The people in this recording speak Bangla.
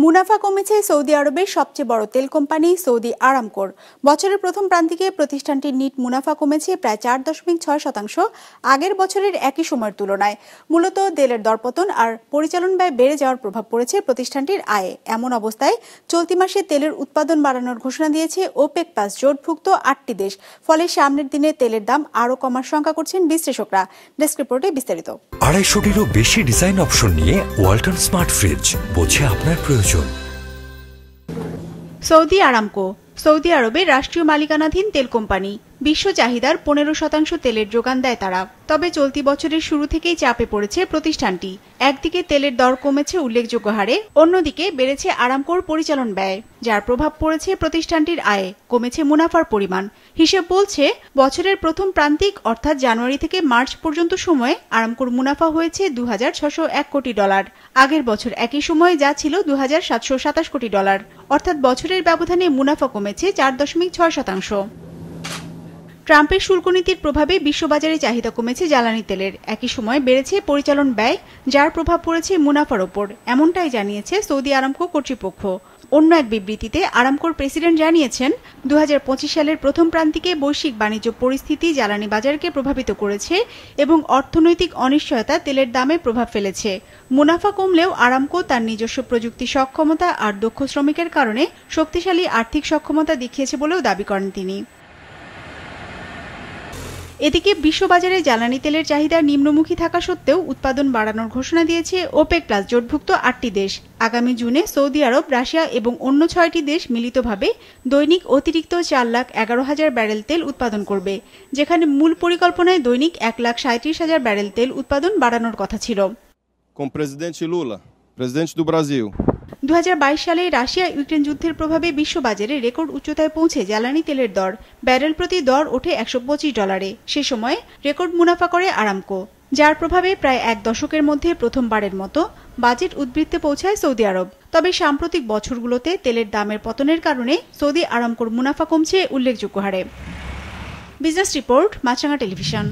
মুনাফা কমেছে সৌদি আরবের সবচেয়ে বড় তেল কোম্পানি সৌদি আরামকোর। বছরের প্রথম প্রান্তিকে প্রতিষ্ঠানটির নিট মুনাফা কমেছে প্রায় 4.6%, আগের বছরের একই সময়ের তুলনায়। মূলত তেলের দরপতন আর পরিচালন ব্যয় বেড়ে যাওয়ার প্রভাব পড়েছে প্রতিষ্ঠানটির আয়ে। এমন অবস্থায় চলতি মাসে তেলের উৎপাদন বাড়ানোর ঘোষণা দিয়েছে ওপেক+ জোটভুক্ত 8টি দেশ। ফলে সামনের দিনে তেলের দাম আরও কমার শঙ্কা করছেন বিশ্লেষকরা। ডেস্ক রিপোর্টে বিস্তারিত। 250-টিরও বেশি ডিজাইন অপশন নিয়ে ওয়ালটন স্মার্ট ফ্রিজ, বোঝে আপনার প্রয়োজন। সৌদি আরামকো সৌদি আরবের রাষ্ট্রীয় মালিকানাধীন তেল কোম্পানি। বিশ্ব চাহিদার 15% তেলের যোগান দেয় তারা। তবে চলতি বছরের শুরু থেকেই চাপে পড়েছে প্রতিষ্ঠানটি। একদিকে তেলের দর কমেছে উল্লেখযোগ্য হারে, অন্যদিকে বেড়েছে আরামকোর পরিচালন ব্যয়, যার প্রভাব পড়েছে প্রতিষ্ঠানটির আয়ে, কমেছে মুনাফার পরিমাণ। হিসেব বলছে বছরের প্রথম প্রান্তিক অর্থাৎ জানুয়ারি থেকে মার্চ পর্যন্ত সময়ে আরামকোর মুনাফা হয়েছে $2,601 কোটি। আগের বছর একই সময়ে যা ছিল $2,727 কোটি, অর্থাৎ বছরের ব্যবধানে মুনাফা কমেছে 4.6%। ট্রাম্পের শুল্ক নীতির প্রভাবে বিশ্ববাজারে চাহিদা কমেছে জ্বালানি তেলের। একই সময় বেড়েছে পরিচালন ব্যয়, যার প্রভাব পড়েছে মুনাফার ওপর, এমনটাই জানিয়েছে সৌদি আরামকো কর্তৃপক্ষ। অন্য এক বিবৃতিতে আরামকোর প্রেসিডেন্ট জানিয়েছেন, 2025 সালের প্রথম প্রান্তিকে বৈশ্বিক বাণিজ্য পরিস্থিতি জ্বালানি বাজারকে প্রভাবিত করেছে এবং অর্থনৈতিক অনিশ্চয়তা তেলের দামে প্রভাব ফেলেছে। মুনাফা কমলেও আরামকো তার নিজস্ব প্রযুক্তি সক্ষমতা আর দক্ষ শ্রমিকের কারণে শক্তিশালী আর্থিক সক্ষমতা দেখিয়েছে বলেও দাবি করেন তিনি। এদিকে বিশ্ববাজারে জ্বালানি তেলের চাহিদা নিম্নমুখী থাকা সত্ত্বেও উৎপাদন বাড়ানোর ঘোষণা দিয়েছে ওপেক+ জোটভুক্ত 8টি দেশ। আগামী জুনে সৌদি আরব, রাশিয়া এবং অন্য 6টি দেশ মিলিতভাবে দৈনিক অতিরিক্ত 4,11,000 ব্যারেল তেল উৎপাদন করবে, যেখানে মূল পরিকল্পনায় দৈনিক 1,37,000 ব্যারেল তেল উৎপাদন বাড়ানোর কথা ছিল। Com presidente Lula, presidente do Brasil, 2022 সালে রাশিয়া ইউক্রেন যুদ্ধের প্রভাবে বিশ্ববাজারে রেকর্ড উচ্চতায় পৌঁছে জ্বালানি তেলের দর। ব্যারেল প্রতি দর ওঠে $125। সে সময় রেকর্ড মুনাফা করে আরামকো, যার প্রভাবে প্রায় এক দশকের মধ্যে প্রথমবারের মতো বাজেট উদ্বৃত্তে পৌঁছায় সৌদি আরব। তবে সাম্প্রতিক বছরগুলোতে তেলের দামের পতনের কারণে সৌদি আরামকোর মুনাফা কমছে উল্লেখযোগ্য হারে। বিজনেস রিপোর্ট, মাছরাঙা টেলিভিশন।